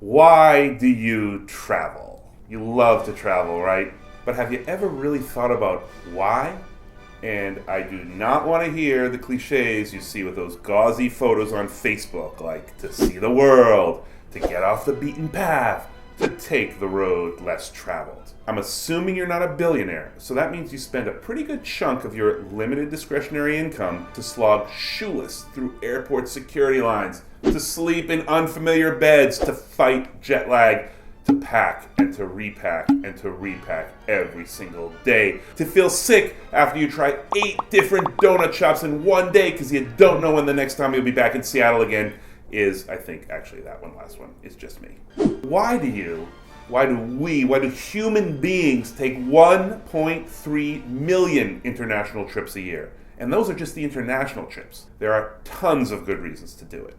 Why do you travel? You love to travel, right? But have you ever really thought about why? And I do not want to hear the cliches you see with those gauzy photos on Facebook, like to see the world, to get off the beaten path, to take the road less traveled. I'm assuming you're not a billionaire, so that means you spend a pretty good chunk of your limited discretionary income to slog shoeless through airport security lines, to sleep in unfamiliar beds, to fight jet lag, to pack and to repack and to repack every single day, to feel sick after you try 8 different donut shops in one day because you don't know when the next time you'll be back in Seattle again is, I think actually that last one is just me. Why do human beings take 1.3 million international trips a year? And those are just the international trips. There are tons of good reasons to do it.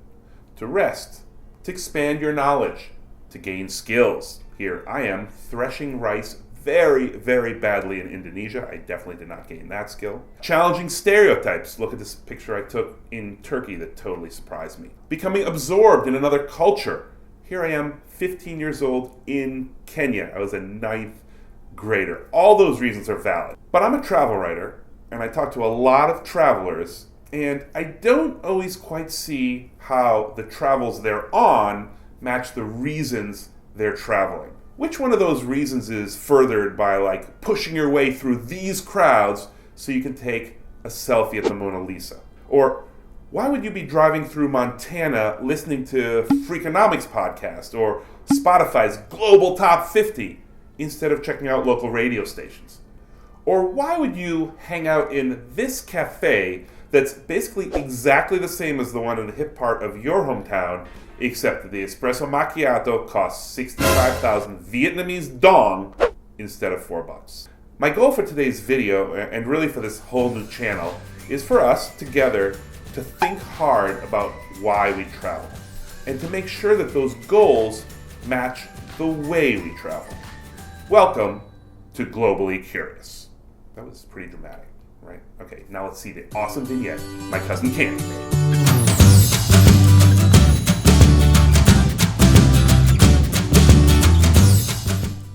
To rest, to expand your knowledge, to gain skills. Here I am threshing rice very, very badly in Indonesia. I definitely did not gain that skill. Challenging stereotypes. Look at this picture I took in Turkey that totally surprised me. Becoming absorbed in another culture. Here I am, 15 years old in Kenya. I was a 9th grader. All those reasons are valid. But I'm a travel writer, and I talk to a lot of travelers, and I don't always quite see how the travels they're on match the reasons they're traveling. Which one of those reasons is furthered by pushing your way through these crowds so you can take a selfie at the Monalisa? Or why would you be driving through Montana listening to Freakonomics podcast or Spotify's Global Top 50 instead of checking out local radio stations? Or why would you hang out in this cafe that's basically exactly the same as the one in the hip part of your hometown, except that the espresso macchiato costs 65,000 Vietnamese dong instead of $4? My goal for today's video, and really for this whole new channel, is for us together to think hard about why we travel, and to make sure that those goals match the way we travel. Welcome to Globally Curious. That was pretty dramatic, right? Okay, now let's see the awesome vignette my cousin Candy made.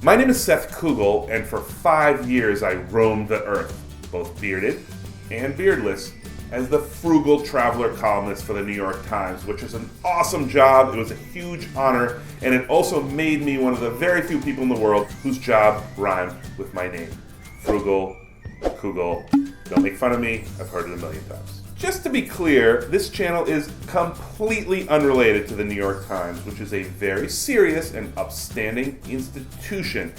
My name is Seth Kugel, and for 5 years I roamed the earth, both bearded and beardless, as the frugal traveler columnist for the New York Times, which was an awesome job. It was a huge honor, and it also made me one of the very few people in the world whose job rhymed with my name. Frugal, Kugel. Don't make fun of me. I've heard it a million times. Just to be clear, this channel is completely unrelated to the New York Times, which is a very serious and upstanding institution.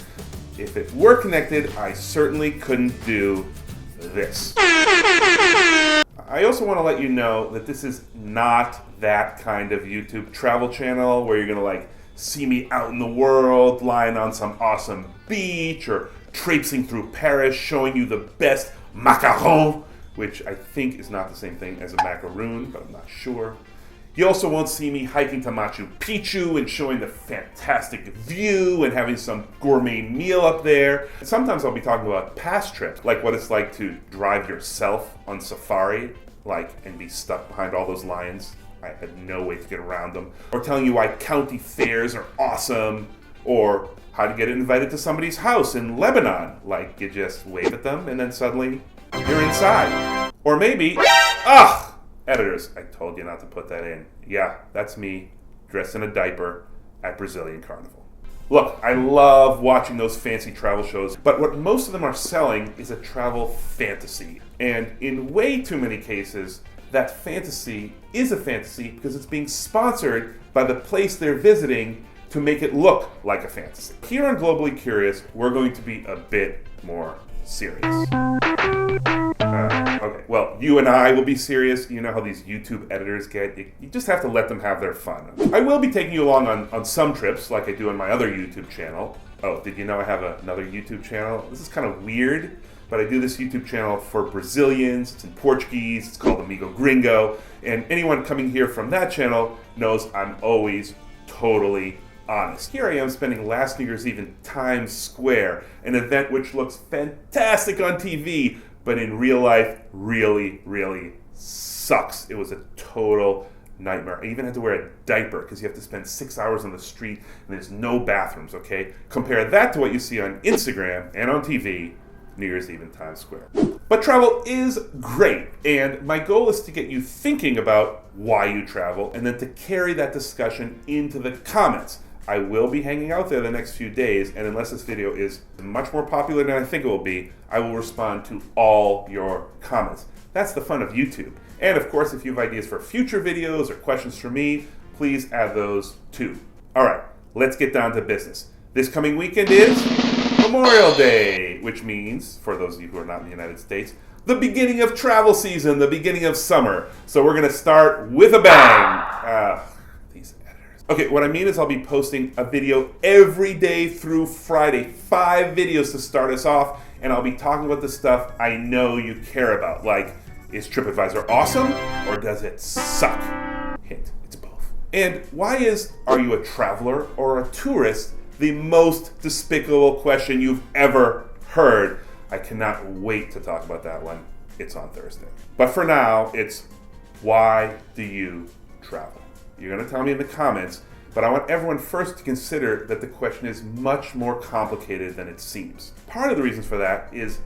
If it were connected, I certainly couldn't do this. I also want to let you know that this is not that kind of YouTube travel channel where you're going to see me out in the world, lying on some awesome beach, or traipsing through Paris, showing you the best macaron, which I think is not the same thing as a macaroon, but I'm not sure. You also won't see me hiking to Machu Picchu and showing the fantastic view and having some gourmet meal up there. Sometimes I'll be talking about past trips, like what it's like to drive yourself on safari, and be stuck behind all those lions. I had no way to get around them. Or telling you why county fairs are awesome, or how to get invited to somebody's house in Lebanon. You just wave at them and then suddenly you're inside. Or maybe, editors, I told you not to put that in. Yeah, that's me, dressed in a diaper at Brazilian Carnival. Look, I love watching those fancy travel shows, but what most of them are selling is a travel fantasy. And in way too many cases, that fantasy is a fantasy because it's being sponsored by the place they're visiting to make it look like a fantasy. Here on Globally Curious, we're going to be a bit more serious. Okay, well, you and I will be serious. You know how these YouTube editors get. You just have to let them have their fun. I will be taking you along on some trips, like I do on my other YouTube channel. Oh, did you know I have another YouTube channel? This is kind of weird, but I do this YouTube channel for Brazilians. It's in Portuguese. It's called Amigo Gringo. And anyone coming here from that channel knows I'm always totally honest. Here I am spending last New Year's Eve in Times Square, an event which looks fantastic on TV, but in real life really, really sucks. It was a total nightmare. I even had to wear a diaper because you have to spend 6 hours on the street and there's no bathrooms, okay? Compare that to what you see on Instagram and on TV, New Year's Eve in Times Square. But travel is great, and my goal is to get you thinking about why you travel and then to carry that discussion into the comments. I will be hanging out there the next few days, and unless this video is much more popular than I think it will be, I will respond to all your comments. That's the fun of YouTube. And of course, if you have ideas for future videos or questions for me, please add those too. All right, let's get down to business. This coming weekend is Memorial Day, which means, for those of you who are not in the United States, the beginning of travel season, the beginning of summer. So we're gonna start with a bang. These editors. Okay, what I mean is I'll be posting a video every day through Friday, 5 videos to start us off, and I'll be talking about the stuff I know you care about, like, is TripAdvisor awesome, or does it suck? Hint, it's both. And why is, are you a traveler or a tourist, the most despicable question you've ever heard? I cannot wait to talk about that one. It's on Thursday. But for now, it's, why do you travel? You're gonna tell me in the comments, but I want everyone first to consider that the question is much more complicated than it seems. Part of the reasons for that is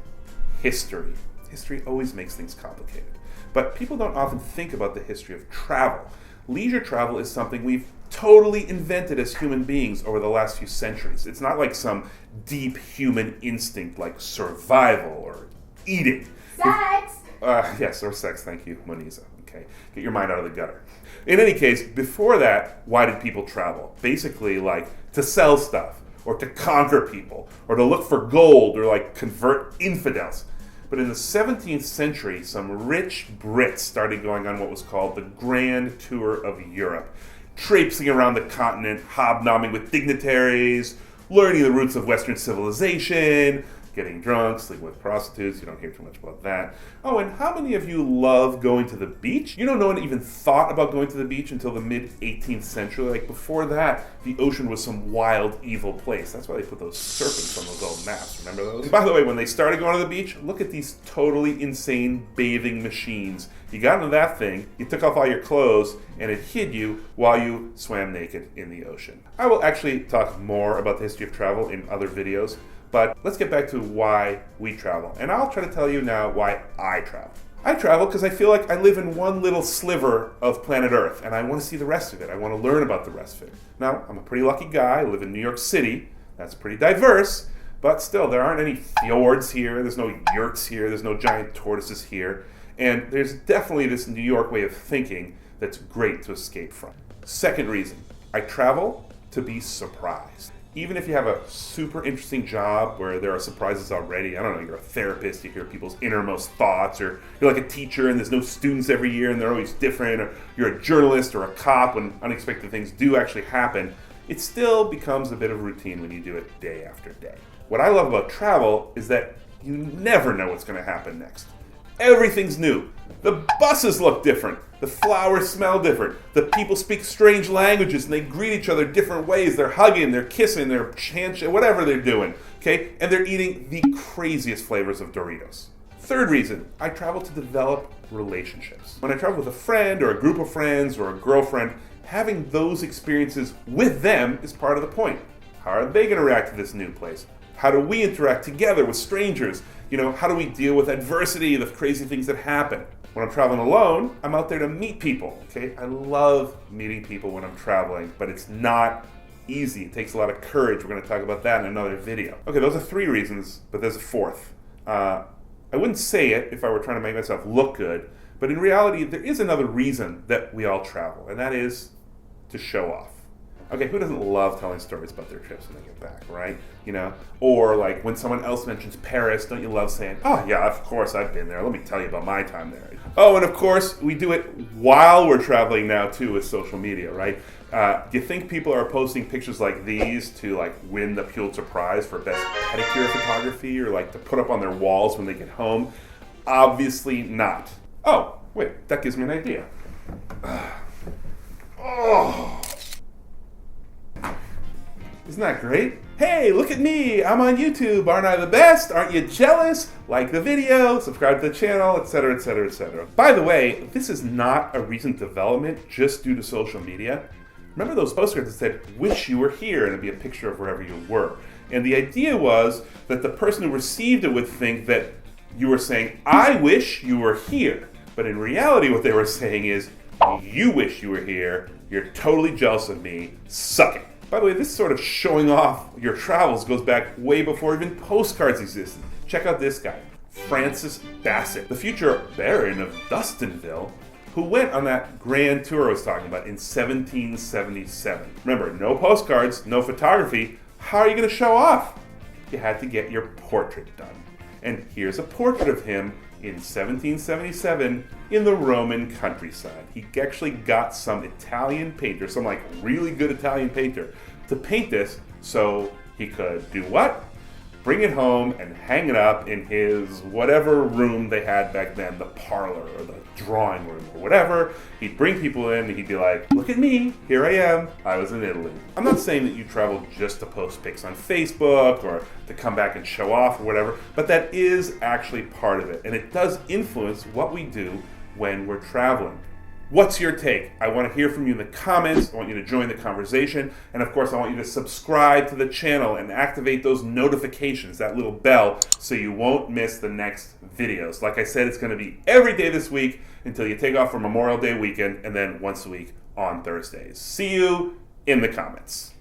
history. History always makes things complicated. But people don't often think about the history of travel. Leisure travel is something we've totally invented as human beings over the last few centuries. It's not like some deep human instinct like survival or eating. Sex! Yes, or sex, thank you, Monalisa. Okay, get your mind out of the gutter. In any case, before that, why did people travel? Basically, like, to sell stuff, or to conquer people, or to look for gold, or like convert infidels. But in the 17th century, some rich Brits started going on what was called the Grand Tour of Europe, traipsing around the continent, hobnobbing with dignitaries, learning the roots of Western civilization, getting drunk, sleeping with prostitutes. You don't hear too much about that. Oh, and how many of you love going to the beach? You know, no one even thought about going to the beach until the mid-18th century. Like, before that, the ocean was some wild, evil place. That's why they put those serpents on those old maps. Remember those? And by the way, when they started going to the beach, look at these totally insane bathing machines. You got into that thing, you took off all your clothes, and it hid you while you swam naked in the ocean. I will actually talk more about the history of travel in other videos, but let's get back to why we travel. And I'll try to tell you now why I travel. I travel because I feel like I live in one little sliver of planet Earth, and I want to see the rest of it. I want to learn about the rest of it. Now, I'm a pretty lucky guy. I live in New York City. That's pretty diverse, but still, there aren't any fjords here. There's no yurts here. There's no giant tortoises here. And there's definitely this New York way of thinking that's great to escape from. Second reason, I travel to be surprised. Even if you have a super interesting job where there are surprises already, I don't know, you're a therapist, you hear people's innermost thoughts, or you're like a teacher and there's no students every year and they're always different, or you're a journalist or a cop when unexpected things do actually happen, it still becomes a bit of routine when you do it day after day. What I love about travel is that you never know what's going to happen next. Everything's new. The buses look different. The flowers smell different. The people speak strange languages and they greet each other different ways. They're hugging, they're kissing, they're whatever they're doing. Okay? And they're eating the craziest flavors of Doritos. Third reason, I travel to develop relationships. When I travel with a friend or a group of friends or a girlfriend, having those experiences with them is part of the point. How are they going to react to this new place? How do we interact together with strangers? You know, how do we deal with adversity, the crazy things that happen? When I'm traveling alone, I'm out there to meet people, okay? I love meeting people when I'm traveling, but it's not easy. It takes a lot of courage. We're going to talk about that in another video. Okay, those are 3 reasons, but there's a 4th. I wouldn't say it if I were trying to make myself look good, but in reality, there is another reason that we all travel, and that is to show off. Okay, who doesn't love telling stories about their trips when they get back, right? You know? Or like when someone else mentions Paris, don't you love saying, oh yeah, of course I've been there. Let me tell you about my time there. Oh, and of course, we do it while we're traveling now too with social media, right? Do you think people are posting pictures like these to like win the Pulitzer Prize for best pedicure photography or like to put up on their walls when they get home? Obviously not. Oh, wait, that gives me an idea. Isn't that great? Hey, look at me! I'm on YouTube! Aren't I the best? Aren't you jealous? Like the video, subscribe to the channel, etc., etc., etc. By the way, this is not a recent development just due to social media. Remember those postcards that said, wish you were here, and it'd be a picture of wherever you were. And the idea was that the person who received it would think that you were saying, I wish you were here. But in reality, what they were saying is, you wish you were here, you're totally jealous of me, suck it. By the way, this sort of showing off your travels goes back way before even postcards existed. Check out this guy, Francis Bassett, the future Baron of Dustinville, who went on that grand tour I was talking about in 1777. Remember, no postcards, no photography. How are you going to show off? You had to get your portrait done. And here's a portrait of him in 1777 in the Roman countryside. He actually got some Italian painter, some like really good Italian painter, to paint this so he could do what? Bring it home and hang it up in his whatever room they had back then, the parlor or the drawing room or whatever. He'd bring people in and he'd be like, look at me, here I am, I was in Italy. I'm not saying that you travel just to post pics on Facebook or to come back and show off or whatever, but that is actually part of it. And it does influence what we do when we're traveling. What's your take? I want to hear from you in the comments. I want you to join the conversation. And of course, I want you to subscribe to the channel and activate those notifications, that little bell, so you won't miss the next videos. Like I said, it's going to be every day this week until you take off for Memorial Day weekend, and then once a week on Thursdays. See you in the comments.